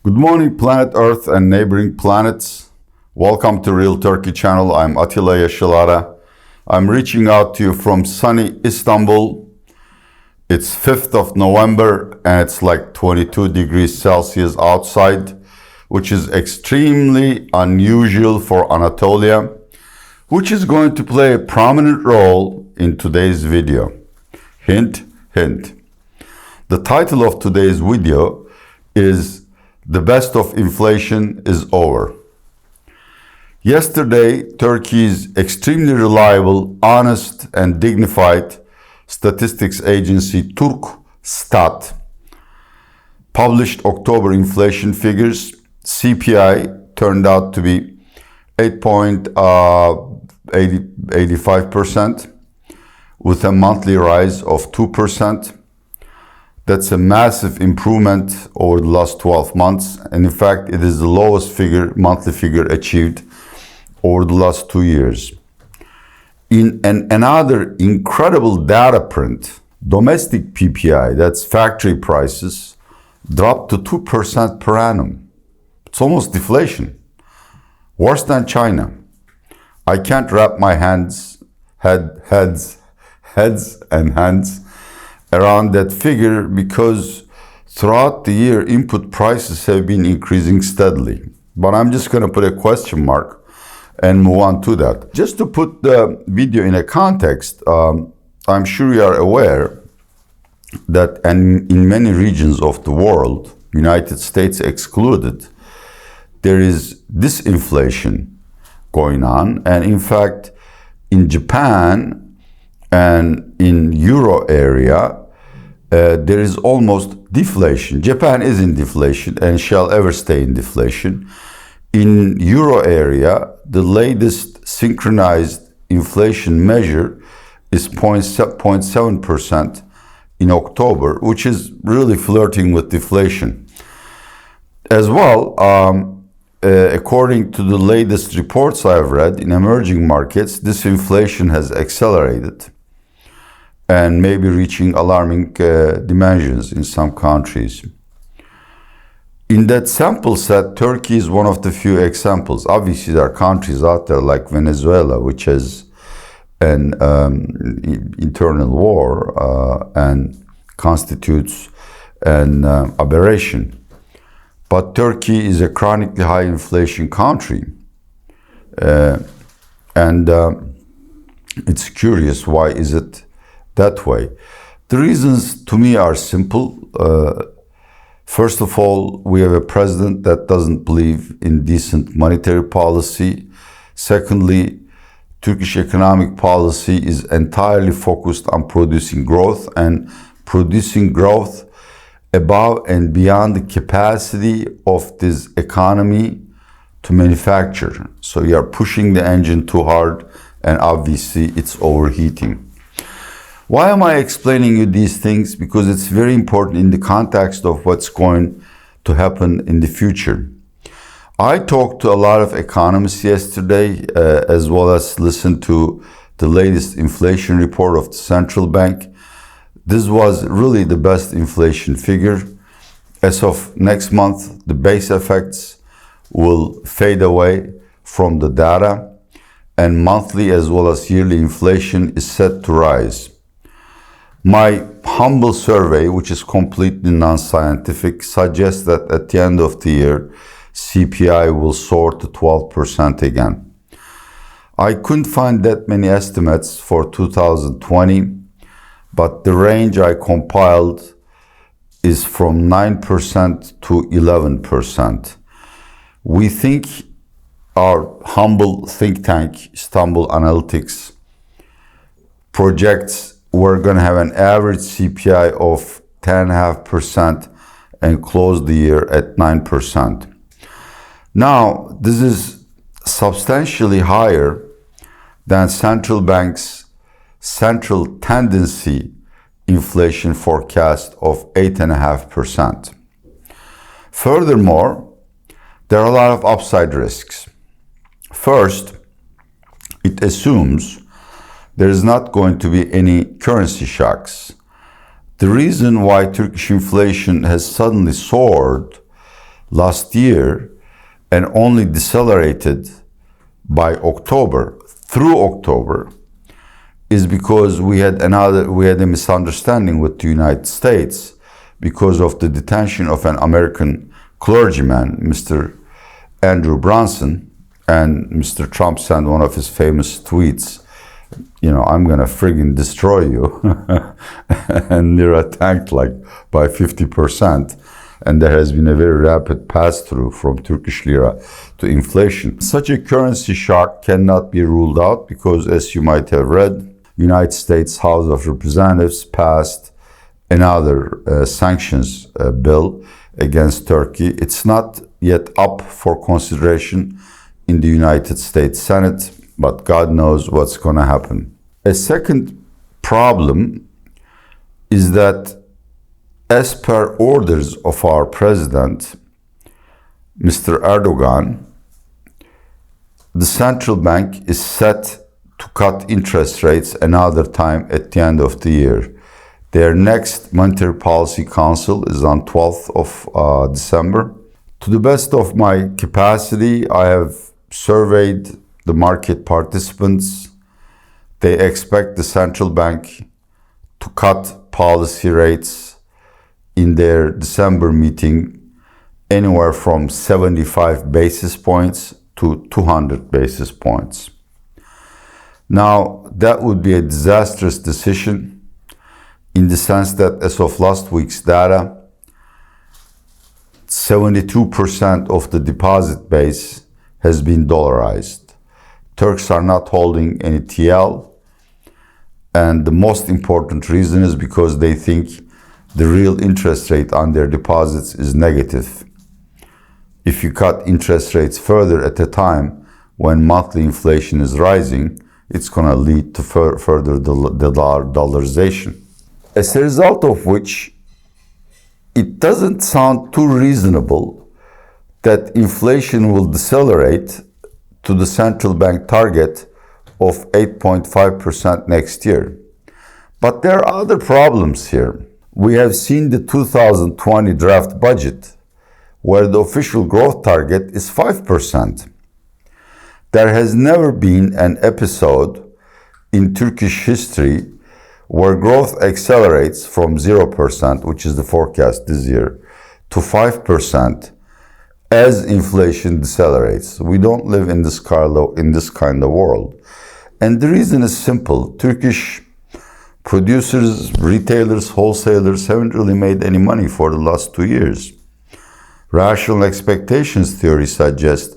Good morning, planet Earth and neighboring planets. Welcome to Real Turkey channel. I'm Atilla Yaşılara. I'm reaching out to you from sunny Istanbul. It's 5th of November and it's like 22 degrees Celsius outside, which is extremely unusual for Anatolia, which is going to play a prominent role in today's video. Hint, hint. The title of today's video is "The best of inflation is over." Yesterday, Turkey's extremely reliable, honest, and dignified statistics agency Turkstat published October inflation figures. CPI turned out to be 8.85% with a monthly rise of 2%. That's a massive improvement over the last 12 months. And in fact, it is the lowest monthly figure achieved over the last 2 years. In another incredible data print, domestic PPI, that's factory prices, dropped to 2% per annum. It's almost deflation. Worse than China. I can't wrap my heads around that figure because throughout the year, input prices have been increasing steadily. But I'm just going to put a question mark and move on to that. Just to put the video in a context, I'm sure you are aware that in many regions of the world, United States excluded, there is disinflation going on. And in fact, in Japan and in Euro area, there is almost deflation. Japan is in deflation and shall ever stay in deflation. In Euro area, the latest synchronized inflation measure is 0.7% in October, which is really flirting with deflation. As well, according to the latest reports I've read, in emerging markets, this inflation has accelerated and maybe reaching alarming dimensions in some countries. In that sample set, Turkey is one of the few examples. Obviously, there are countries out there like Venezuela, which has an internal war and constitutes an aberration. But Turkey is a chronically high inflation country. And it's curious, why is it that way? The reasons to me are simple. First of all, we have a president that doesn't believe in decent monetary policy. Secondly, Turkish economic policy is entirely focused on producing growth and producing growth above and beyond the capacity of this economy to manufacture. So you are pushing the engine too hard and obviously it's overheating. Why am I explaining you these things? Because it's very important in the context of what's going to happen in the future. I talked to a lot of economists yesterday, as well as listened to the latest inflation report of the central bank. This was really the best inflation figure. As of next month, the base effects will fade away from the data, and monthly as well as yearly inflation is set to rise. My humble survey, which is completely non-scientific, suggests that at the end of the year, CPI will soar to 12% again. I couldn't find that many estimates for 2020, but the range I compiled is from 9% to 11%. We think our humble think tank, Istanbul Analytics, projects we're going to have an average CPI of 10.5% and close the year at 9%. Now, this is substantially higher than central bank's central tendency inflation forecast of 8.5%. Furthermore, there are a lot of upside risks. First, it assumes there is not going to be any currency shocks. The reason why Turkish inflation has suddenly soared last year and only decelerated by October, through October, is because we had a misunderstanding with the United States because of the detention of an American clergyman, Mr. Andrew Brunson, and Mr. Trump sent one of his famous tweets, I'm gonna friggin' destroy you. And lira tanked like by 50%. And there has been a very rapid pass-through from Turkish lira to inflation. Such a currency shock cannot be ruled out because, as you might have read, United States House of Representatives passed another sanctions bill against Turkey. It's not yet up for consideration in the United States Senate, but God knows what's going to happen. A second problem is that, as per orders of our president, Mr. Erdogan, the central bank is set to cut interest rates another time at the end of the year. Their next Monetary Policy Council is on 12th of December. To the best of my capacity, I have surveyed the market participants. They expect the central bank to cut policy rates in their December meeting anywhere from 75 basis points to 200 basis points. Now, that would be a disastrous decision in the sense that, as of last week's data, 72% of the deposit base has been dollarized. Turks are not holding any TL, and the most important reason is because they think the real interest rate on their deposits is negative. If you cut interest rates further at a time when monthly inflation is rising, it's going to lead to further dollarization. As a result of which, it doesn't sound too reasonable that inflation will decelerate to the central bank target of 8.5% next year. But there are other problems here. We have seen the 2020 draft budget, where the official growth target is 5%. There has never been an episode in Turkish history where growth accelerates from 0%, which is the forecast this year, to 5% as inflation decelerates. We don't live in this kind of world. And the reason is simple. Turkish producers, retailers, wholesalers haven't really made any money for the last 2 years. Rational expectations theory suggests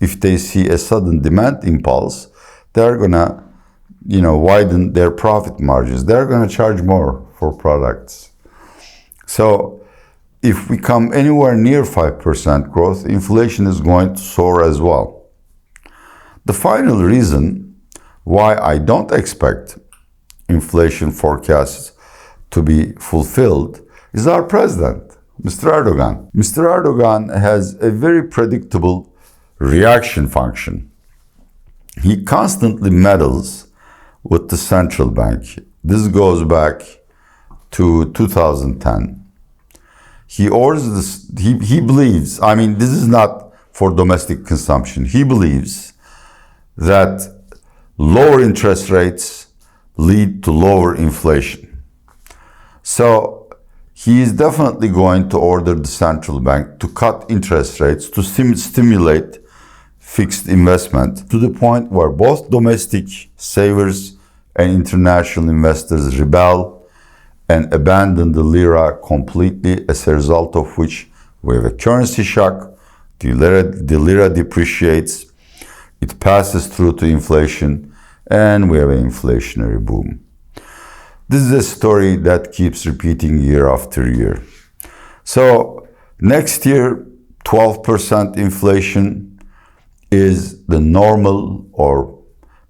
if they see a sudden demand impulse, they're gonna, widen their profit margins. They're gonna charge more for products. So if we come anywhere near 5% growth, inflation is going to soar as well. The final reason why I don't expect inflation forecasts to be fulfilled is our president, Mr. Erdogan. Mr. Erdogan has a very predictable reaction function. He constantly meddles with the central bank. This goes back to 2010. He orders this, he believes, this is not for domestic consumption. He believes that lower interest rates lead to lower inflation. So he is definitely going to order the central bank to cut interest rates to stimulate fixed investment to the point where both domestic savers and international investors rebel and abandon the lira completely, as a result of which we have a currency shock, the lira depreciates, it passes through to inflation, and we have an inflationary boom. This is a story that keeps repeating year after year. So next year, 12% inflation is the normal or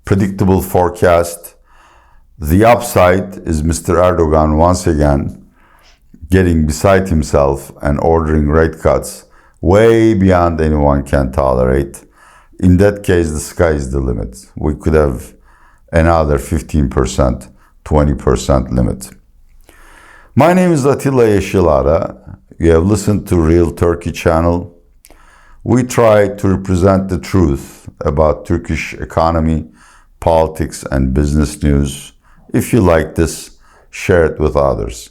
predictable forecast. The upside is Mr. Erdogan once again getting beside himself and ordering rate cuts way beyond anyone can tolerate. In that case, the sky is the limit. We could have another 15%, 20% limit. My name is Atilla Yeşilada. You have listened to Real Turkey channel. We try to represent the truth about Turkish economy, politics, and business news. If you like this, share it with others.